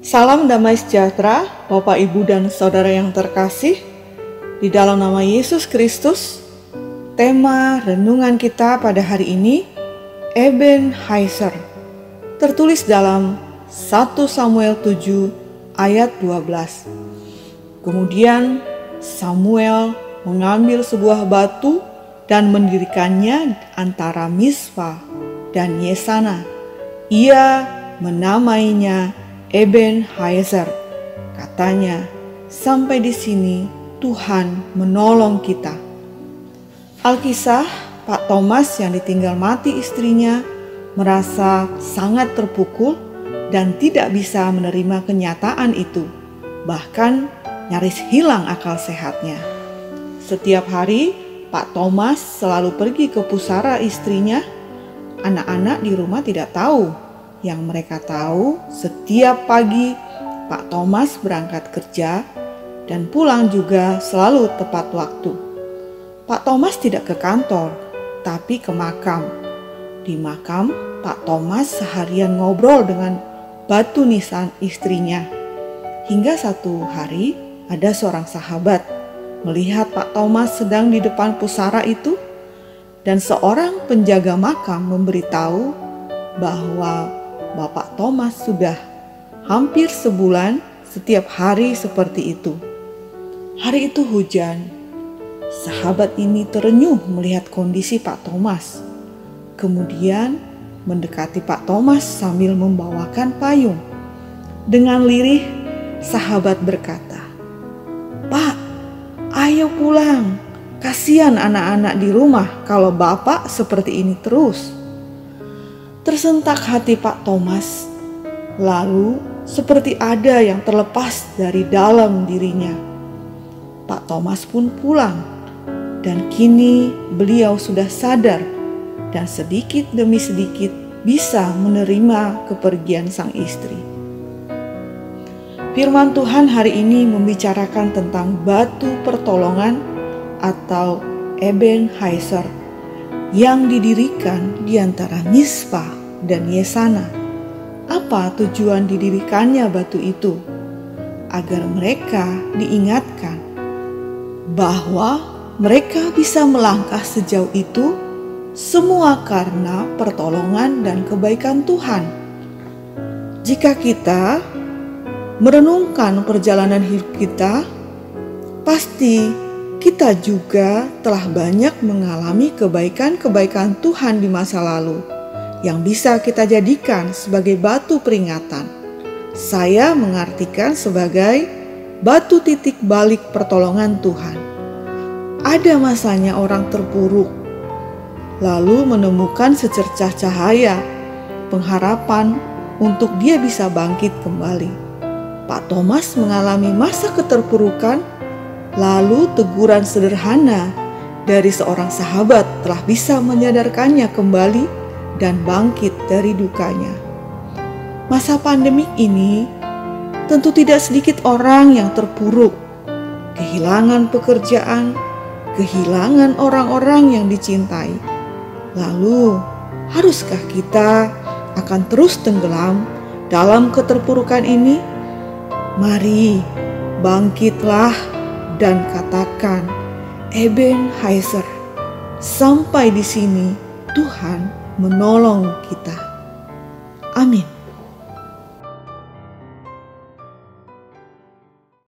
Salam damai sejahtera, Bapak, Ibu, dan Saudara yang terkasih. Di dalam nama Yesus Kristus, tema renungan kita pada hari ini, Ebenezer, tertulis dalam 1 Samuel 7 ayat 12. Kemudian Samuel mengambil sebuah batu dan mendirikannya antara Mispa dan Yesana. Ia menamainya Ebenezer. Katanya, sampai di sini Tuhan menolong kita. Alkisah, Pak Thomas yang ditinggal mati istrinya merasa sangat terpukul dan tidak bisa menerima kenyataan itu. Bahkan nyaris hilang akal sehatnya. Setiap hari Pak Thomas selalu pergi ke pusara istrinya. Anak-anak di rumah tidak tahu. Yang mereka tahu, setiap pagi Pak Thomas berangkat kerja dan pulang juga selalu tepat waktu. Pak Thomas tidak ke kantor, tapi ke makam. Di makam, Pak Thomas seharian ngobrol dengan batu nisan istrinya. Hingga satu hari ada seorang sahabat melihat Pak Thomas sedang di depan pusara itu, dan seorang penjaga makam memberitahu bahwa Bapak Thomas sudah hampir sebulan setiap hari seperti itu. Hari itu hujan. Sahabat ini terenyuh melihat kondisi Pak Thomas. Kemudian mendekati Pak Thomas sambil membawakan payung. Dengan lirih, sahabat berkata, "Pak, ayo pulang. Kasihan anak-anak di rumah kalau Bapak seperti ini terus." Tersentak hati Pak Thomas. Lalu seperti ada yang terlepas dari dalam dirinya. Pak Thomas pun pulang. Dan kini beliau sudah sadar dan sedikit demi sedikit bisa menerima kepergian sang istri. Firman Tuhan hari ini membicarakan tentang batu pertolongan atau Ebenezer yang didirikan di antara Mispa dan Yesana. Apa tujuan didirikannya batu itu? Agar mereka diingatkan bahwa mereka bisa melangkah sejauh itu semua karena pertolongan dan kebaikan Tuhan. Jika kita merenungkan perjalanan hidup kita, pasti kita juga telah banyak mengalami kebaikan-kebaikan Tuhan di masa lalu yang bisa kita jadikan sebagai batu peringatan. Saya mengartikan sebagai batu titik balik pertolongan Tuhan. Ada masanya orang terpuruk, lalu menemukan secercah cahaya, pengharapan untuk dia bisa bangkit kembali. Pak Thomas mengalami masa keterpurukan, lalu teguran sederhana dari seorang sahabat telah bisa menyadarkannya kembali dan bangkit dari dukanya. Masa pandemik ini tentu tidak sedikit orang yang terpuruk, kehilangan pekerjaan, kehilangan orang-orang yang dicintai. Lalu, haruskah kita akan terus tenggelam dalam keterpurukan ini? Mari bangkitlah dan katakan, Ebenezer, sampai di sini Tuhan menolong kita. Amin.